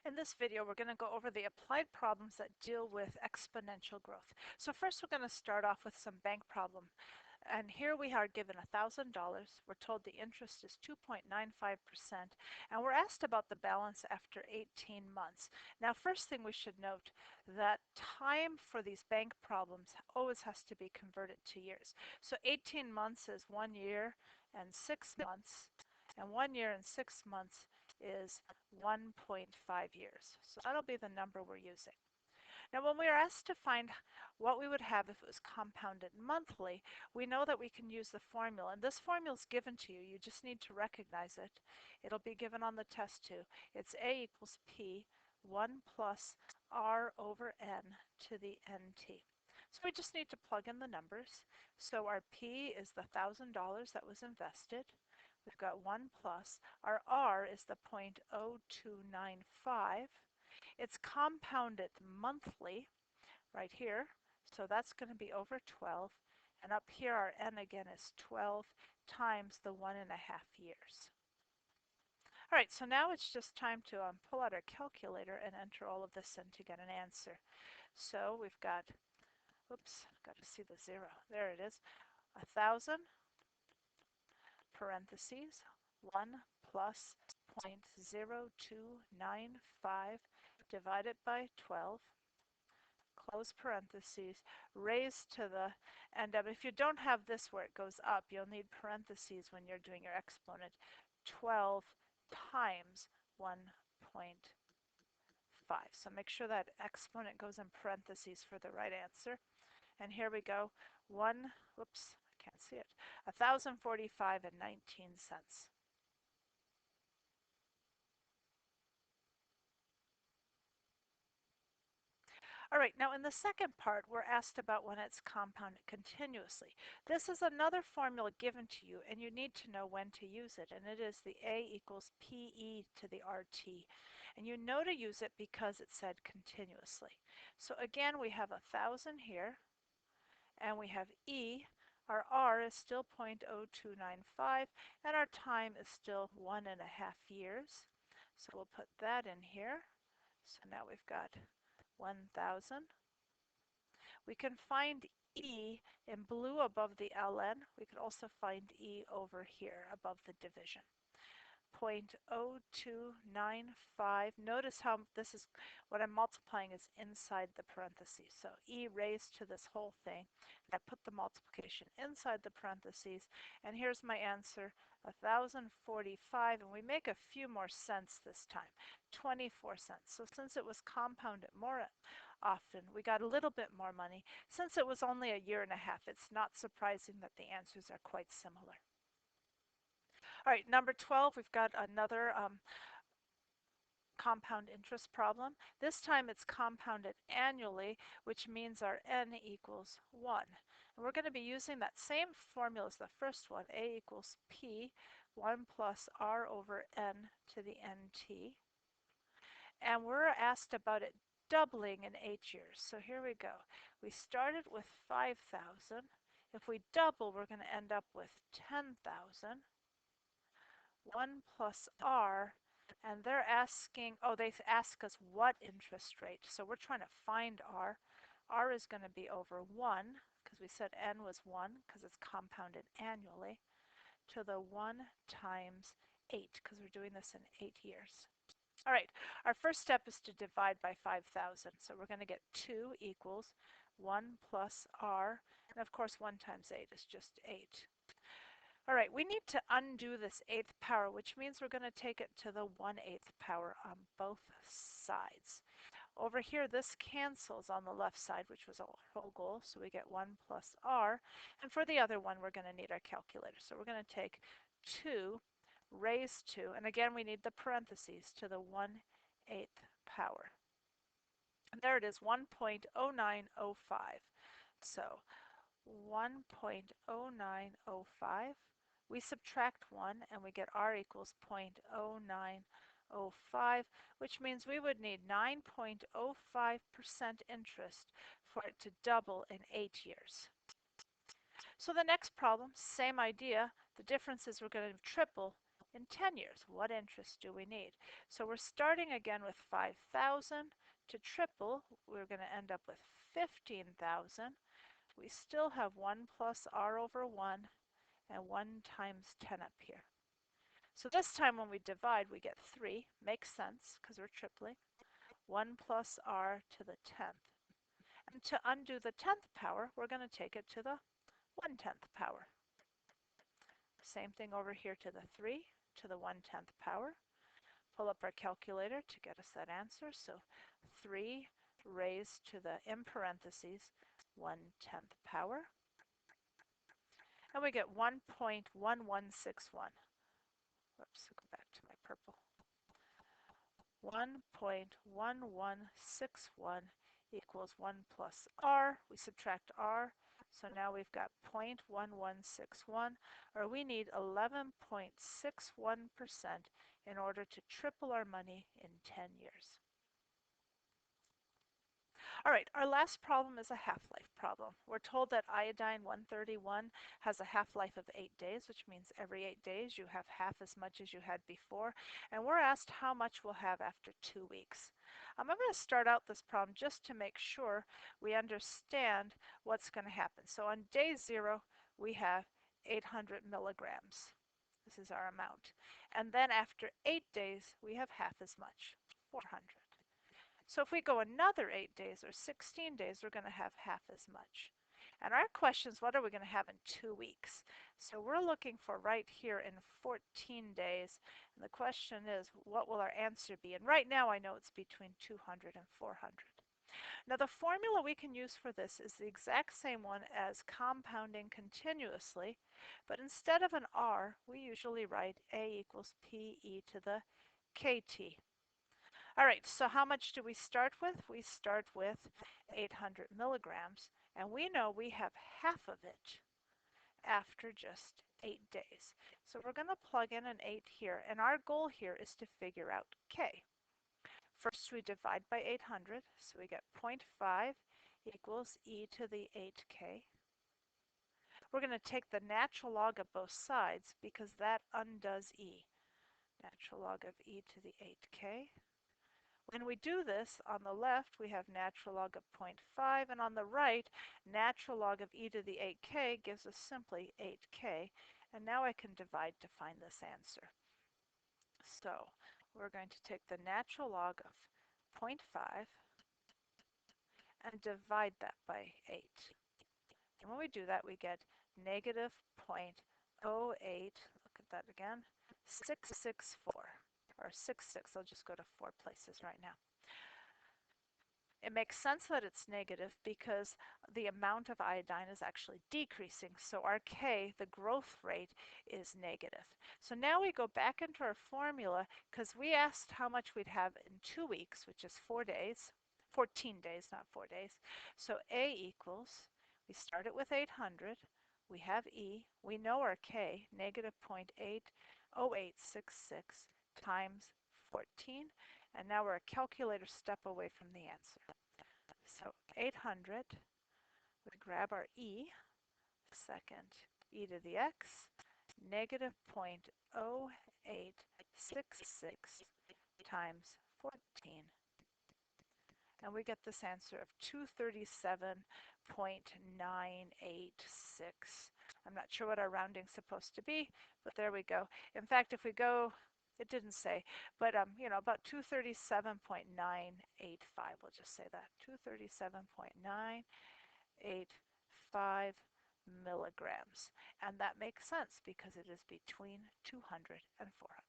In this video, we're going to go over the applied problems that deal with exponential growth. So first, we're going to start off with some bank problem. And here we are given $1,000. We're told the interest is 2.95%, and we're asked about the balance after 18 months. Now, first thing we should note that time for these bank problems always has to be converted to years. So 18 months is 1 year and 6 months, and 1 year and 6 months is 1.5 years. So that'll be the number we're using. Now, when we are asked to find what we would have if it was compounded monthly, we know that we can use the formula. And this formula is given to you. You just need to recognize it. It'll be given on the test too. It's A equals P 1 plus R over N to the NT. So we just need to plug in the numbers. So our P is the $1,000 that was invested. We've got 1 plus. Our R is the 0.0295. It's compounded monthly right here. So that's going to be over 12. And up here our N again is 12 times the 1.5 years. All right, so now it's just time to pull out our calculator and enter all of this in to get an answer. So we've got, oops, got to see the zero. There it is. 1,000 parentheses 1 plus 0.0295 divided by 12, close parentheses, raised to the end of, if you don't have this where it goes up, you'll need parentheses when you're doing your exponent, 12 times 1.5. So make sure that exponent goes in parentheses for the right answer. And here we go, whoops, I can't see it, 1,045.19. All right, now in the second part, we're asked about when it's compounded continuously. This is another formula given to you, and you need to know when to use it, and it is the A equals PE to the RT. And you know to use it because it said continuously. So again, we have 1,000 here, and we have E. Our R is still 0.0295, and our time is still 1.5 years. So we'll put that in here. So now we've got 1,000. We can find E in blue above the ln. We can also find E over here above the division. 0.0295. Notice how this is what I'm multiplying is inside the parentheses. So E raised to this whole thing. I put the multiplication inside the parentheses, and here's my answer, 1,045, and we make a few more cents this time, 24 cents. So since it was compounded more often, we got a little bit more money. Since it was only a year and a half, it's not surprising that the answers are quite similar. All right, number 12, we've got another compound interest problem. This time it's compounded annually, which means our N equals 1. And we're going to be using that same formula as the first one, A equals P, 1 plus R over N to the NT. And we're asked about it doubling in 8 years. So here we go. We started with 5,000. If we double, we're going to end up with 10,000. 1 plus R, and they're asking, oh, they ask us what interest rate. So we're trying to find R. R is going to be over 1, because we said N was 1, because it's compounded annually, to the 1 times 8, because we're doing this in 8 years. All right, our first step is to divide by 5,000. So we're going to get 2 equals 1 plus R, and of course 1 times 8 is just 8. All right, we need to undo this 8th power, which means we're going to take it to the 1/8 power on both sides. Over here, this cancels on the left side, which was our whole goal, so we get 1 plus R. And for the other one, we're going to need our calculator. So we're going to take 2 raised to, and again, we need the parentheses, to the 1/8 power. And there it is, 1.0905. So 1.0905. We subtract 1 and we get R equals 0.0905, which means we would need 9.05% interest for it to double in 8 years. So the next problem, same idea. The difference is we're going to triple in 10 years. What interest do we need? So we're starting again with 5,000. To triple, we're going to end up with 15,000. We still have 1 plus r over 1 and 1 times 10 up here. So this time when we divide, we get 3. Makes sense because we're tripling. 1 plus r to the 10th. And to undo the 10th power, we're going to take it to the 1/10th power. Same thing over here to the 3 to the 1/10th power. Pull up our calculator to get us that answer. So 3 raised to the, in parentheses, 1/10th power. And we get 1.1161. Whoops, go back to my purple. 1.1161 equals 1 plus r. We subtract r. So now we've got 0.1161, or we need 11.61% in order to triple our money in 10 years. All right, our last problem is a half-life problem. We're told that iodine 131 has a half-life of 8 days, which means every 8 days you have half as much as you had before. And we're asked how much we'll have after 2 weeks. I'm going to start out this problem just to make sure we understand what's going to happen. So on day 0, we have 800 milligrams. This is our amount. And then after 8 days, we have half as much, 400. So if we go another 8 days or 16 days, we're going to have half as much. And our question is, what are we going to have in 2 weeks? So we're looking for right here in 14 days. And the question is, what will our answer be? And right now I know it's between 200 and 400. Now the formula we can use for this is the exact same one as compounding continuously, but instead of an r, we usually write a equals p e to the kt. All right, so how much do we start with? We start with 800 milligrams, and we know we have half of it after just 8 days. So we're going to plug in an 8 here, and our goal here is to figure out k. First, we divide by 800, so we get 0.5 equals e to the 8k. We're going to take the natural log of both sides because that undoes e. Natural log of e to the 8k. When we do this, on the left we have natural log of 0.5, and on the right, natural log of e to the 8k gives us simply 8k. And now I can divide to find this answer. So we're going to take the natural log of 0.5 and divide that by 8. And when we do that, we get negative 0.08, look at that again, 664, or 66, I'll just go to 4 places right now. It makes sense that it's negative because the amount of iodine is actually decreasing. So our K, the growth rate, is negative. So now we go back into our formula because we asked how much we'd have in 2 weeks, which is 4 days, 14 days, not 4 days. So A equals, we start it with 800, we have E, we know our K, negative 0.80866 times 14. And now we're a calculator step away from the answer. So 800, we grab our e, second e to the x, negative 0.0866 times 14. And we get this answer of 237.986. I'm not sure what our rounding's supposed to be, but there we go. In fact, if we go, it didn't say, but about 237.985. We'll just say that, 237.985 milligrams. And that makes sense because it is between 200 and 400.